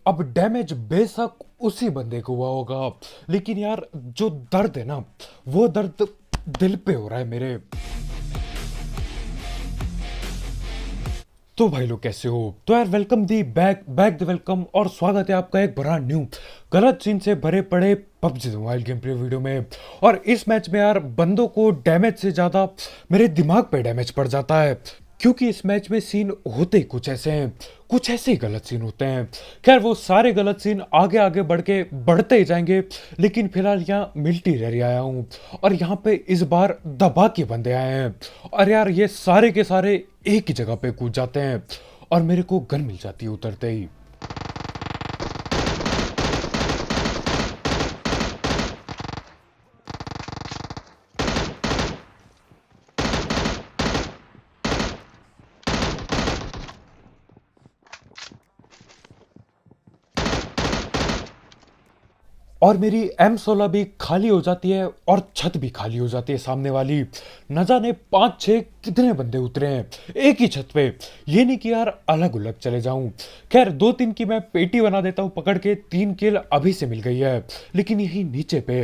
अब डैमेज बेशक उसी बंदे को हुआ होगा, लेकिन यार जो दर्द है ना, वो दर्द दिल पे हो रहा है मेरे। तो भाई लोग कैसे हो? तो यार welcome the back back the welcome, और स्वागत है आपका एक ब्रांड न्यू गलत सीन से भरे पड़े PUBG mobile game play video में। और इस मैच में यार बंदों को डैमेज से ज्यादा मेरे दिमाग पे डैमेज पड़ जाता है, क्योंकि इस मैच में सीन होते ही कुछ ऐसे हैं, कुछ ऐसे ही गलत सीन होते हैं। खैर वो सारे गलत सीन आगे आगे बढ़ के बढ़ते ही जाएंगे, लेकिन फिलहाल यहाँ मिल्टी रह आया हूँ, और यहाँ पे इस बार दबा के बंदे आए हैं। और यार ये सारे के सारे एक ही जगह पे कूद जाते हैं, और मेरे को गन मिल जाती है उतरते ही। और मेरी M16 भी खाली हो जाती है, और छत भी खाली हो जाती है सामने वाली। न जाने 5-6 कितने बंदे उतरे हैं एक ही छत पे। ये नहीं कि यार अलग अलग चले जाऊं। खैर 2-3 की मैं पेटी बना देता हूं पकड़ के, 3 किल अभी से मिल गई है, लेकिन यही नीचे पे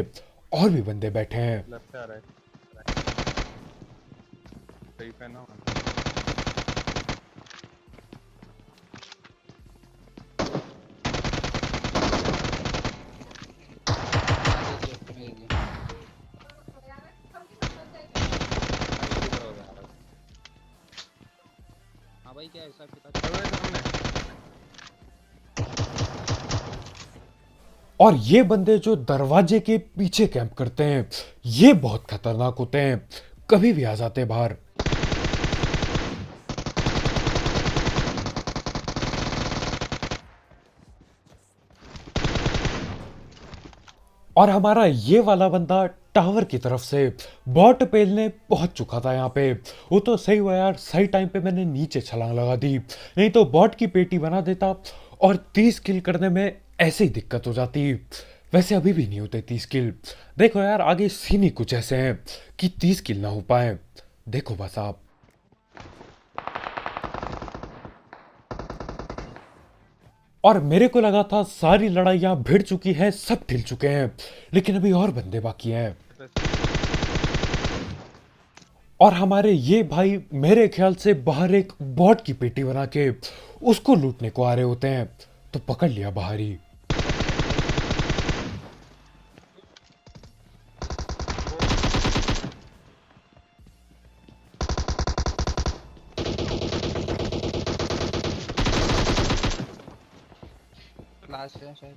और भी बंदे बैठे हैं। लेफ्ट से आ रहा है। सही पे ना। हाँ भाई, क्या हिसाब किताब? अबे सामने। और ये बंदे जो दरवाजे के पीछे कैंप करते हैं, ये बहुत खतरनाक होते हैं, कभी भी आ जाते हैं बाहर। और हमारा ये वाला बंदा टावर की तरफ से बॉट पेलने पहुंच चुका था यहाँ पे। वो तो सही हुआ यार, सही टाइम पे मैंने नीचे छलांग लगा दी, नहीं तो बॉट की पेटी बना देता और 30 किल करने में ऐसे ही दिक्कत हो जाती। वैसे अभी भी नहीं होते 30 किल। देखो यार आगे सीन ही कुछ ऐसे हैं कि 30 किल ना हो पाए। देखो बस आप। और मेरे को लगा था सारी लड़ाइयां भिड़ चुकी है, सब ठिल चुके हैं, लेकिन अभी और बंदे बाकी हैं। और हमारे ये भाई मेरे ख्याल से बाहर एक बॉट की पेटी बना के उसको लूटने को आ रहे होते हैं, तो पकड़ लिया बाहर ही। लास्ट है शायद।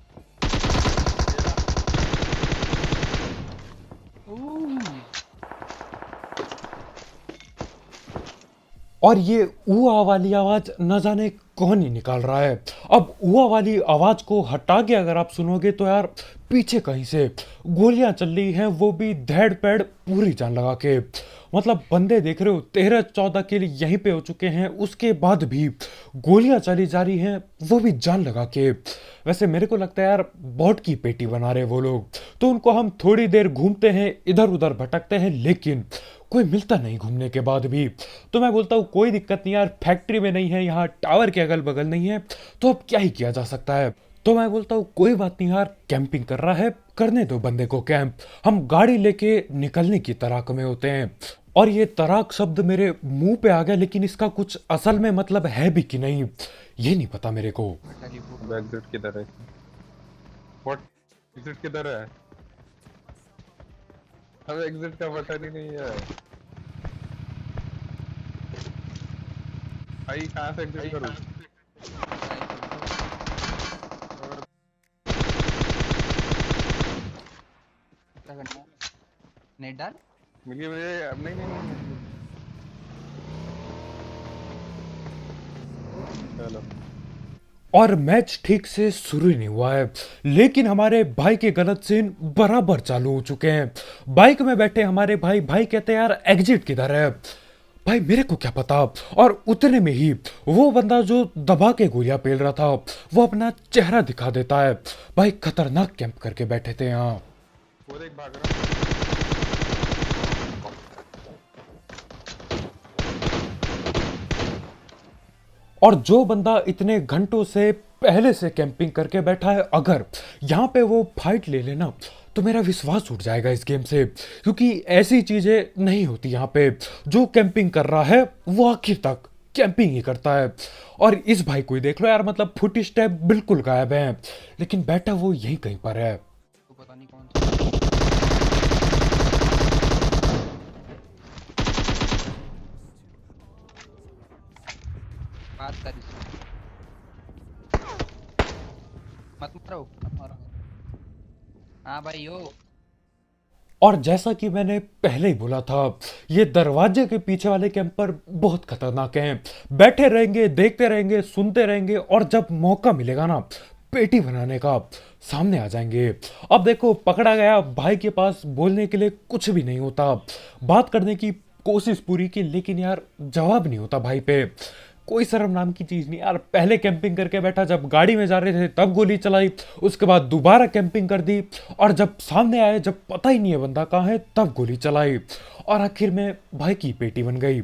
और ये ऊआ वाली आवाज न जाने कौन ही निकाल रहा है। अब ऊआ वाली आवाज को हटा के अगर आप सुनोगे तो यार पीछे कहीं से गोलियां चल रही हैं, वो भी धैड़ पैड़ पूरी जान लगा के। मतलब बंदे देख रहे हो 13-14 किल यहीं पे हो चुके हैं, उसके बाद भी गोलियां चली जा रही हैं, वो भी जान लगा के। वैसे मेरे को लगता है यार बॉट की पेटी बना रहे वो लोग, तो उनको हम थोड़ी देर घूमते हैं, इधर उधर भटकते हैं, लेकिन कोई मिलता नहीं घूमने के बाद भी। तो मैं बोलता हूँ कोई दिक्कत नहीं यार, फैक्ट्री में नहीं है, यहाँ टावर के अगल बगल नहीं है, तो अब क्या ही किया जा सकता है। तो मैं बोलता हूँ कोई बात नहीं यार, कैंपिंग कर रहा है, करने दो बंदे को कैंप। हम गाड़ी लेके निकलने की तराक में होते हैं। और ये तराक शब्द मेरे मुंह पे आ गया, लेकिन इसका कुछ असल में मतलब है भी कि नहीं ये नहीं पता मेरे को। एग्जिट किधर है? व्हाट? एग्जिट किधर है? अब एग्जिट का बटन ही नहीं है। भाई कहाँ से एग्जिट करूँ? क्या करना है? नेट डाल। मिली मुझे अब। नहीं नहीं नहीं। चलो। और मैच ठीक से शुरू ही नहीं हुआ है, लेकिन हमारे भाई के गलत सीन बराबर चालू हो चुके हैं। बाइक में बैठे हमारे भाई भाई कहते हैं यार एग्जिट किधर है। भाई मेरे को क्या पता। और उतने में ही वो बंदा जो दबा के गोलियां पेल रहा था, वो अपना चेहरा दिखा देता है। भाई खतरनाक कैंप करके बैठे थे यहाँ। वो देख भाग रहा। और जो बंदा इतने घंटों से पहले से कैंपिंग करके बैठा है, अगर यहाँ पे वो फाइट ले लेना तो मेरा विश्वास उठ जाएगा इस गेम से, क्योंकि ऐसी चीजें नहीं होती यहाँ पे। जो कैंपिंग कर रहा है वो आखिर तक कैंपिंग ही करता है। और इस भाई को ही देख लो यार, मतलब फुट स्टेप बिल्कुल गायब है, लेकिन बैठा वो यहीं कहीं पर है। तो पता नहीं कौन सा। बात कर इससे। मत मारो। हाँ भाई यो। और जैसा कि मैंने पहले ही बोला था, ये दरवाजे के पीछे वाले कैंपर बहुत खतरनाक हैं। बैठे रहेंगे, देखते रहेंगे, सुनते रहेंगे, और जब मौका मिलेगा ना पेटी बनाने का, सामने आ जाएंगे। अब देखो पकड़ा गया, भाई के पास बोलने के लिए कुछ भी नहीं होता। बात करने की कोशिश पूरी की, लेकिन यार जवाब नहीं होता भाई पे। कोई शर्म नाम की चीज नहीं यार। पहले कैंपिंग करके बैठा, जब गाड़ी में जा रहे थे तब गोली चलाई, उसके बाद दोबारा कैंपिंग कर दी, और जब सामने आए, जब पता ही नहीं है बंदा कहाँ है, तब गोली चलाई, और आखिर में भाई की पेटी बन गई।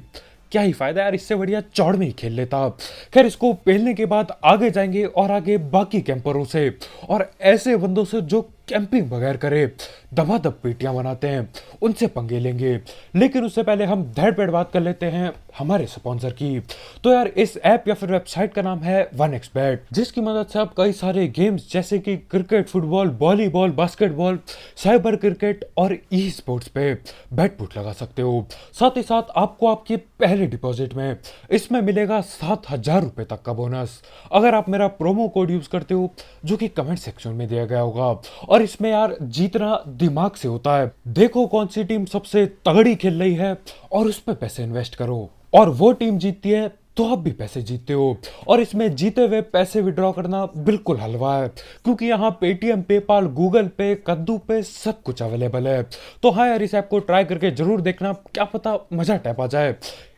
क्या ही फायदा यार, इससे बढ़िया चौड़ में ही खेल लेता। खैर, इसको पेलने के बाद आगे जाएंगे और आगे बाकी कैंपरों से, और ऐसे बंदों से जो कैंपिंग बगैर करे दबादब पेटियां बनाते हैं, उनसे पंगे लेंगे। लेकिन उससे पहले हम धड़ पेड़ बात कर लेते हैं हमारे स्पॉन्सर की। तो यार इस ऐप या फिर वेबसाइट का नाम है 1xBet, जिसकी मदद से आप कई सारे गेम्स जैसे कि cricket, football, volleyball, basketball, cyber cricket और ई स्पोर्ट्स पे बैट पुट लगा सकते हो। साथ ही साथ आपको आपके पहले डिपॉजिट में इसमें मिलेगा 7,000 रुपए तक का बोनस, अगर आप मेरा प्रोमो कोड यूज करते हो, जो कि कमेंट सेक्शन में दिया गया होगा। और इसमें यार जीतना दिमाग से होता है। देखो कौन सी टीम सबसे तगड़ी खेल रही है और उस पर पैसे इन्वेस्ट करो, और वो टीम जीतती है तो आप भी पैसे जीतते हो। और इसमें जीते हुए पैसे विड्रॉ करना बिल्कुल हलवा है, क्योंकि यहाँ पेटीएम, पेपाल, गूगल पे, कद्दू पे सब कुछ अवेलेबल है। तो हाँ यार, इस ऐप को ट्राई करके जरूर देखना, क्या पता मजा टैप आ जाए।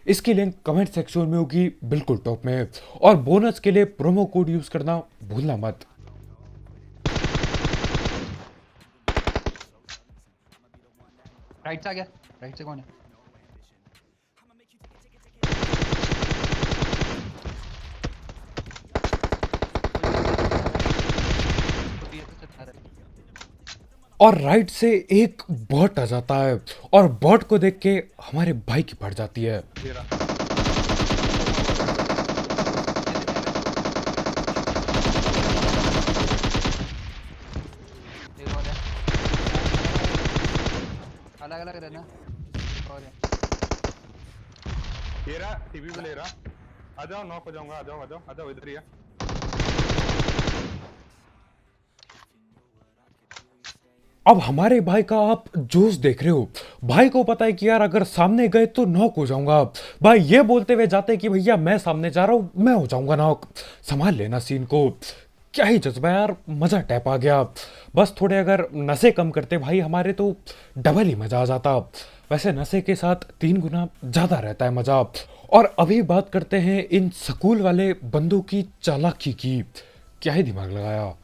इसकी लिंक कमेंट सेक्शन में होगी बिल्कुल टॉप में। और बोनस के लिए प्रोमो कोड यूज करना भूलना मत। राइट से आ गया। राइट से कौन है? और राइट से एक बॉट आ जाता है, और बॉट को देख के हमारे भाई की पड़ जाती है। ये रहा। एक और है। अलग अलग रहना। और है। ये रहा, टीवी पे ले रहा। आ जाओ, नॉक हो जाऊंगा। आ जाओ, आ जाओ, आ जाओ, इधर ही है। अब हमारे भाई का आप जोश देख रहे हो। भाई को पता है कि यार अगर सामने गए तो नॉक हो जाऊंगा। भाई ये बोलते हुए जाते कि भैया मैं सामने जा रहा हूं, मैं हो जाऊंगा नॉक, संभाल लेना सीन को। क्या ही जज्बा यार, मजा टैप आ गया। बस थोड़े अगर नशे कम करते भाई हमारे, तो डबल ही मजा आ जाता। वैसे नशे के साथ 3 गुना ज्यादा रहता है मजा। और अभी बात करते हैं इन स्कूल वाले बंदों की चालाकी की। क्या ही दिमाग लगाया।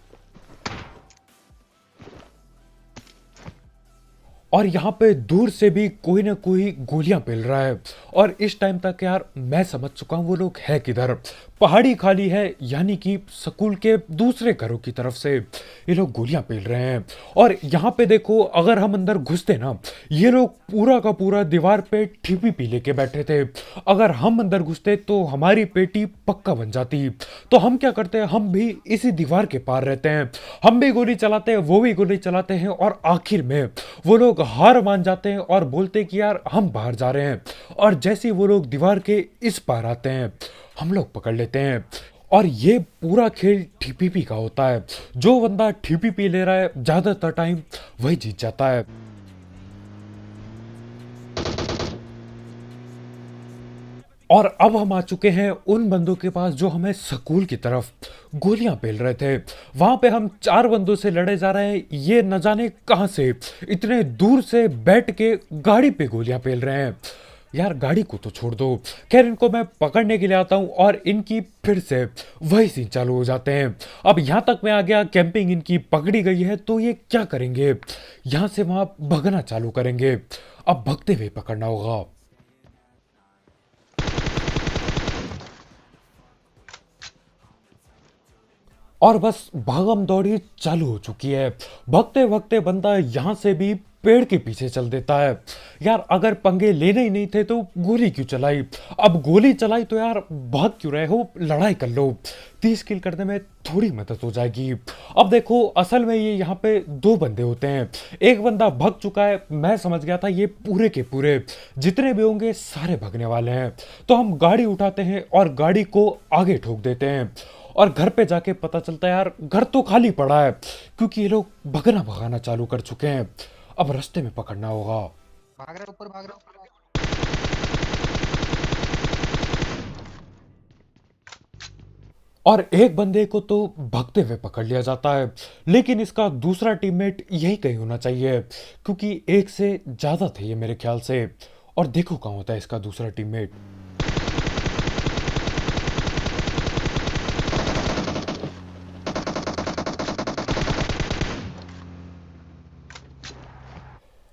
और यहाँ पे दूर से भी कोई ना कोई गोलियां पेल रहा है, और इस टाइम तक यार मैं समझ चुका हूं वो लोग है किधर। पहाड़ी खाली है, यानी कि स्कूल के दूसरे घरों की तरफ से ये लोग गोलियां पेल रहे हैं। और यहाँ पे देखो, अगर हम अंदर घुसते ना, ये लोग पूरा का पूरा दीवार पे TPP लेके बैठे थे। अगर हम अंदर घुसते तो हमारी पेटी पक्का बन जाती। तो हम क्या करते हैं, हम भी इसी दीवार के पार रहते हैं, हम भी गोली चलाते हैं, वो भी गोली चलाते हैं, और आखिर में वो लोग हार मान जाते हैं और बोलते हैं कि यार हम बाहर जा रहे हैं। और जैसे ही वो लोग दीवार के इस पार आते हैं, हम लोग पकड़ लेते हैं। और ये पूरा खेल TPP का होता है। जो बंदा TPP ले रहा है ज्यादातर टाइम, वही जीत जाता है। और अब हम आ चुके हैं उन बंदों के पास जो हमें स्कूल की तरफ गोलियां पेल रहे थे। वहां पे हम 4 बंदों से लड़े जा रहे हैं, ये न जाने कहां से इतने दूर से बैठ के गाड़ी पे गोलियां पेल रहे हैं। यार गाड़ी को तो छोड़ दो। खैर, इनको मैं पकड़ने के लिए आता हूं, और इनकी फिर से वही सीन चालू हो जाते हैं। अब यहां तक मैं आ गया, कैंपिंग इनकी पकड़ी गई है, तो ये क्या करेंगे, यहां से वहां भगना चालू करेंगे। अब भगते हुए पकड़ना होगा। और बस भागम दौड़ी चालू हो चुकी है। भगते भगते बंदा यहाँ से भी पेड़ के पीछे चल देता है। यार अगर पंगे लेने ही नहीं थे तो गोली क्यों चलाई? अब गोली चलाई तो यार भाग क्यों रहे हो, लड़ाई कर लो, 30 किल करने में थोड़ी मदद हो जाएगी। अब देखो असल में ये यहाँ पे दो बंदे होते हैं, एक बंदा भाग चुका है, मैं समझ गया था ये पूरे के पूरे जितने भी होंगे सारे भगने वाले हैं। तो हम गाड़ी उठाते हैं और गाड़ी को आगे ठोक देते हैं और घर पे जाके पता चलता है यार घर तो खाली पड़ा है, क्योंकि ये लोग भगना भगाना चालू कर चुके हैं। अब रास्ते में पकड़ना होगा। भाग रहा है ऊपर, भाग रहा है ऊपर। और एक बंदे को तो भागते हुए पकड़ लिया जाता है, लेकिन इसका दूसरा टीममेट यही कहीं होना चाहिए, क्योंकि एक से ज्यादा थे ये मेरे ख्याल से। और देखो कहाँ होता है इसका दूसरा टीममेट।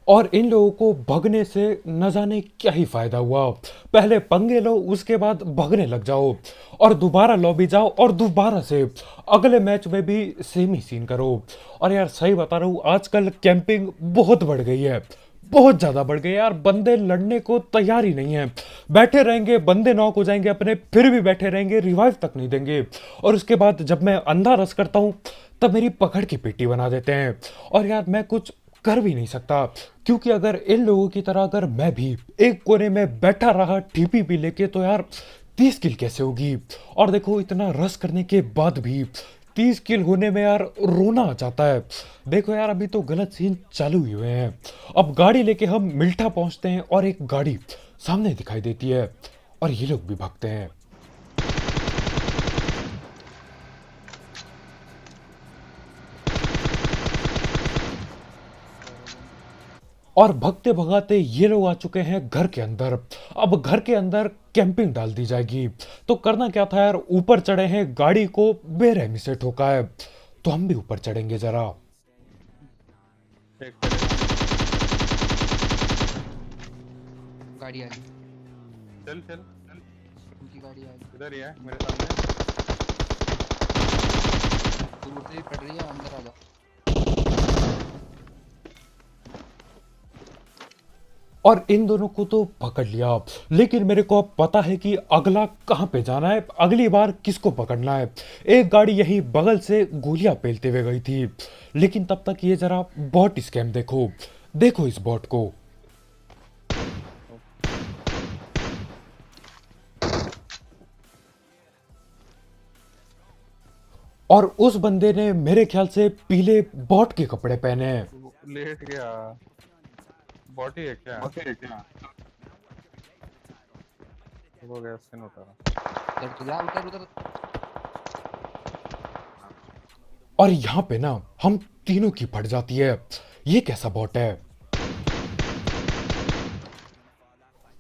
और इन लोगों को भगने से न जाने क्या ही फायदा हुआ। पहले पंगे लो, उसके बाद भगने लग जाओ, और दोबारा लॉबी जाओ और दोबारा से अगले मैच में भी सेम ही सीन करो। और यार सही बता रहा हूँ, आजकल कैंपिंग बहुत बढ़ गई है, बहुत ज्यादा बढ़ गई है यार। बंदे लड़ने को तैयार ही नहीं है, बैठे रहेंगे, बंदे नॉक हो जाएंगे अपने, फिर भी बैठे रहेंगे, रिवाइव तक नहीं देंगे। और उसके बाद जब मैं अंधा रस करता हूँ तब मेरी पकड़ की पेटी बना देते हैं। और यार मैं कुछ कर भी नहीं सकता, क्योंकि अगर इन लोगों की तरह अगर मैं भी एक कोने में बैठा रहा टीपी भी लेके तो यार 30 किल कैसे होगी? और देखो इतना रस करने के बाद भी 30 किल होने में यार रोना आ जाता है। देखो यार अभी तो गलत सीन चालू ही हुए हैं। अब गाड़ी लेके हम मिल्ठा पहुंचते हैं और एक गाड़ी सामने दिखाई देती है और ये लोग भी भागते हैं। और भगते भगाते ये लोग आ चुके हैं घर के अंदर। अब घर के अंदर कैंपिंग डाल दी जाएगी। तो करना क्या था यार, ऊपर चढ़े हैं, गाड़ी को बेरहमी से ठोका है, तो हम भी ऊपर चढ़ेंगे जरा। एक पड़ेगा। गाड़ी आ गई, चल चल चल, उनकी गाड़ी आ गई। इधर ही है मेरे सामने। दूर से ही पड़ रही है, अंदर आ जा। और इन दोनों को तो पकड़ लिया, लेकिन मेरे को अब पता है कि अगला कहाँ पे जाना है, अगली बार किसको पकड़ना है। एक गाड़ी यही बगल से गोलियां पेलते हुए गई थी, लेकिन तब तक ये जरा बॉट स्कैम देखो, देखो इस बॉट को। और उस बंदे ने मेरे ख्याल से पीले बॉट के कपड़े पहने हैं। वो लेट गया। बॉडी है क्या? बॉडी है क्या? हो गया, स्किन उतारा। उधर तो जा, उधर उधर। और यहाँ पे ना हम तीनों की फट जाती है, ये कैसा बॉट है?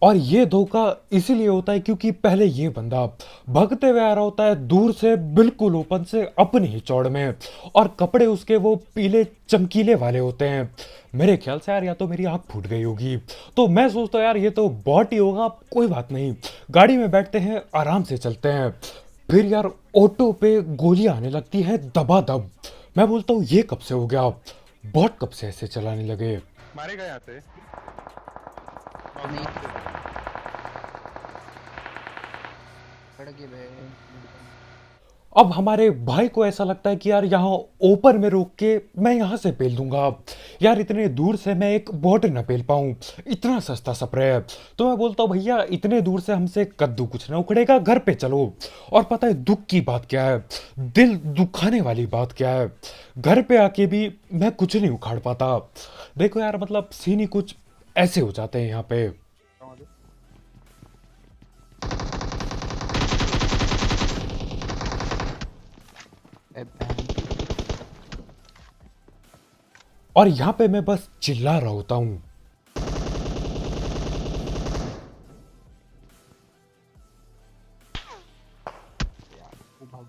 और ये धोखा इसीलिए होता है क्योंकि पहले ये बंदा भागते हुए आ रहा होता है दूर से, बिल्कुल ओपन से, अपनी ही चौड़ में, और कपड़े उसके वो पीले चमकीले वाले होते हैं। मेरे ख्याल से यार या तो मेरी आंख फूट गई होगी, तो मैं सोचता हूँ यार ये तो बॉट ही होगा। कोई बात नहीं, गाड़ी में बैठते हैं, आराम से चलते हैं। फिर यार ऑटो पे गोलियां आने लगती है दबादब। मैं बोलता हूँ ये कब से हो गया, बॉट कब से ऐसे चलाने लगे? मारेगा यहाँ से। नहीं, पड़ गए बे। अब हमारे भाई को ऐसा लगता है कि यार यहाँ ऊपर में रोक के मैं यहाँ से पेल दूंगा, यार इतने दूर से मैं एक बॉट न पेल पाऊं, इतना सस्ता स्प्रे है। तो मैं बोलता हूँ भैया इतने दूर से हमसे कद्दू कुछ ना उखड़ेगा, घर पे चलो। और पता है दुख की बात क्या है, दिल दुखाने वाली बात क्या है, घर पे आके भी मैं कुछ नहीं उखाड़ पाता। देखो यार मतलब सीन ही कुछ ऐसे हो जाते हैं यहाँ पे। ए बहन। और यहाँ पे मैं बस चिल्ला रहा होता हूँ। वो भाग।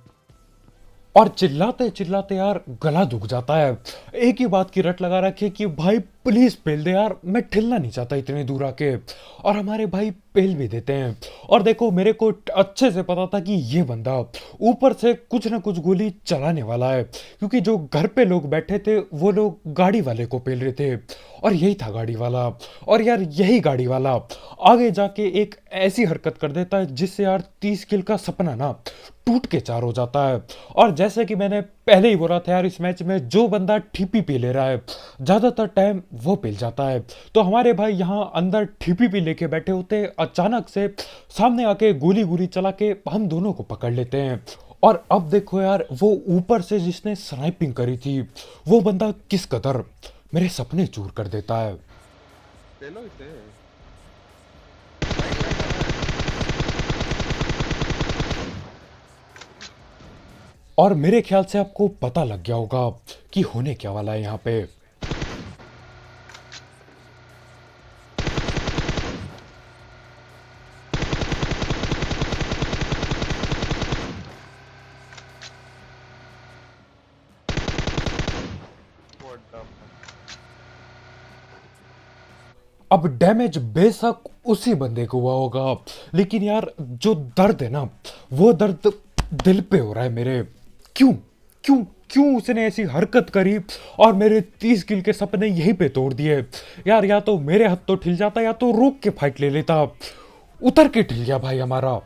और चिल्लाते चिल्लाते यार गला दुख जाता है। एक ही बात की रट लगा रखी है कि भाई प्लीज पेल दे यार, मैं ठिलना नहीं चाहता इतने दूर आके। और हमारे भाई पेल भी देते हैं। और देखो मेरे को अच्छे से पता था कि ये बंदा ऊपर से कुछ ना कुछ गोली चलाने वाला है, क्योंकि जो घर पे लोग बैठे थे वो लोग गाड़ी वाले को पेल रहे थे, और यही था गाड़ी वाला। और यार यही गाड़ी वाला आगे जाके एक ऐसी हरकत कर देता है जिससे यार 30 किल का सपना ना टूट के चार हो जाता है। और जैसे कि मैंने पहले ही बोला था यार, इस मैच में जो बंदा ठीपी पी ले रहा है ज़्यादातर टाइम वो पिल जाता है। तो हमारे भाई यहाँ अंदर ठीपी पी लेके बैठे होते हैं, अचानक से सामने आके गोली गोली चला के हम दोनों को पकड़ लेते हैं। और अब देखो यार, वो ऊपर से जिसने स्नाइपिंग करी थी वो बंदा किस कदर मेरे सपने चूर कर देता है। ले लो इसे। और मेरे ख्याल से आपको पता लग गया होगा कि होने क्या वाला है यहाँ पे। What the fuck? अब डैमेज बेशक उसी बंदे को हुआ होगा, लेकिन यार जो दर्द है ना वो दर्द दिल पे हो रहा है मेरे। क्यों क्यों क्यों उसने ऐसी हरकत करी और मेरे 30 किल के सपने यहीं पे तोड़ दिए। यार या तो मेरे हाथ तो ठिल जाता या तो रोक के फाइट ले लेता। उतर के ठिल गया भाई हमारा।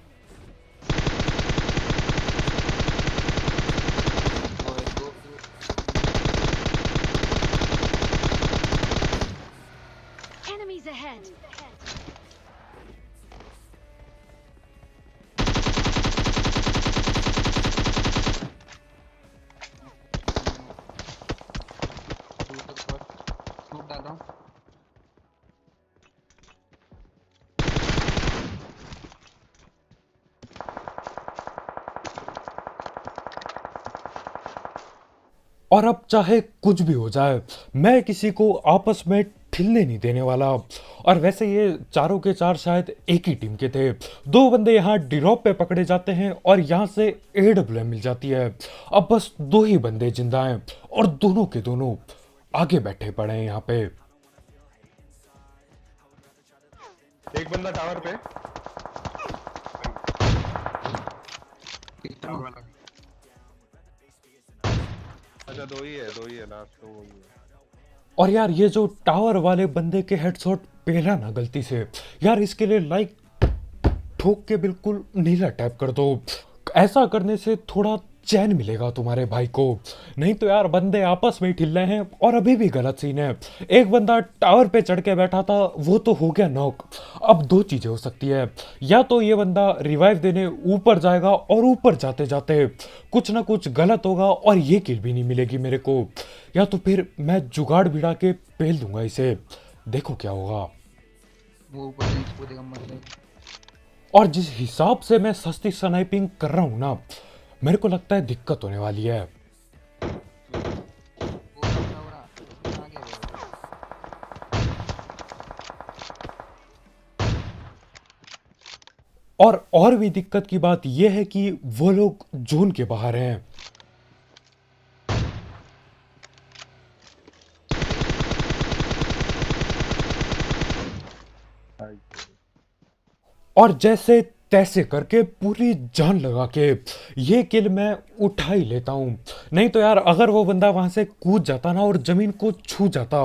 Enemies ahead. स्मोक डाल रहा हूँ। और अब चाहे कुछ भी हो जाए, मैं किसी को आपस में ठिलने नहीं देने वाला। और वैसे ये चारों के चार शायद एक ही टीम के थे। दो बंदे यहाँ ड्रॉप पे पकड़े जाते हैं और यहाँ से AWM मिल जाती है। अब बस दो ही बंदे जिंदा हैं और दोनों के दोनों आगे बैठे पड़े हैं यहाँ पे। एक बंदा टावर पे। अच्छा दो ही है लास्ट तो वही है। और यार ये जो टावर वाले बंदे के हेडशॉट पेला ना गलती से, यार इसके लिए लाइक ठोक के बिल्कुल नीला टैप कर दो। ऐसा करने से थोड़ा चैन मिलेगा तुम्हारे भाई को। नहीं तो यार बंदे आपस में ही ठिल रहे हैं और अभी भी गलत सीन है। एक बंदा टावर पे चढ़ के बैठा था, वो तो हो गया नॉक। अब दो चीजें हो सकती है, या तो ये बंदा रिवाइव देने ऊपर जाएगा और ऊपर जाते जाते कुछ ना कुछ गलत होगा और ये किल भी नहीं मिलेगी मेरे को, या तो फिर मैं जुगाड़ भिड़ा के पेल दूंगा इसे। देखो क्या होगा। वो ऊपर से इसको देगा मतलब। और जिस हिसाब से मैं सस्ती स्नाइपिंग कर रहा हूं ना, मेरे को लगता है दिक्कत होने वाली है। वो हो रहा आगे और भी दिक्कत की बात यह है कि वो लोग जोन के बाहर हैं। और जैसे तैसे करके पूरी जान लगा के ये किल मैं उठा ही लेता हूँ। नहीं तो यार अगर वो बंदा वहां से कूद जाता ना और जमीन को छू जाता,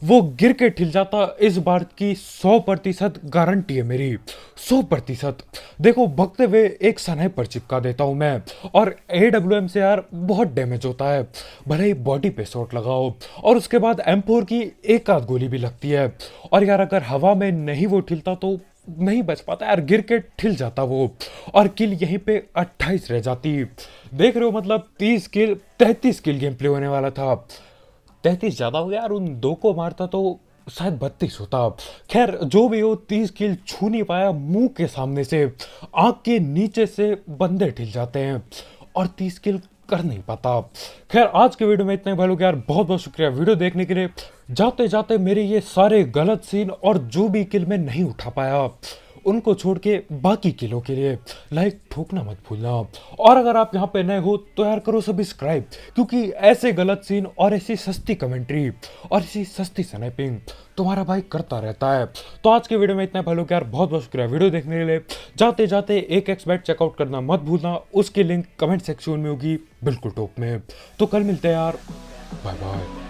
वो गिर के ठिल जाता। इस बात की 100% गारंटी है मेरी, 100%। देखो भगते हुए एक स्नाइपर चिपका देता हूँ मैं, और AWM से यार बहुत डैमेज होता है, भले ही बॉडी पे शॉट लगाओ। और उसके बाद M4 की एक आध गोली भी लगती है। और यार अगर हवा में नहीं वो ठिलता तो नहीं बच पाता यार, गिर के ठिल जाता वो, और किल यहीं पे 28 रह जाती। देख रहे हो, मतलब 30 किल 33 किल गेम प्ले होने वाला था। 33 ज्यादा हो गया यार, उन दो को मारता तो शायद 32 होता। खैर जो भी हो, 30 किल छू नहीं पाया। मुंह के सामने से, आंख के नीचे से बंदे ठिल जाते हैं और 30 किल कर नहीं पाता। खैर आज के वीडियो में इतने भाई लोग, यार बहुत बहुत शुक्रिया वीडियो देखने के लिए। जाते जाते मेरे ये सारे गलत सीन और जो भी किल मैं नहीं उठा पाया उनको छोड़ के बाकी किलों के लिए लाइक ठोकना मत भूलना। और अगर आप यहाँ पे नए हो तो यार करो सब्सक्राइब, क्योंकि ऐसे गलत सीन और ऐसी सस्ती कमेंट्री और ऐसी सस्ती स्नैपिंग तुम्हारा भाई करता रहता है। तो आज के वीडियो में इतना भाई लोग यार, बहुत बहुत शुक्रिया वीडियो देखने के लिए। जाते जाते एक एक्सबैट चेकआउट करना मत भूलना, उसकी लिंक कमेंट सेक्शन में होगी बिल्कुल टॉप में। तो कल मिलते हैं यार, बाय बाय।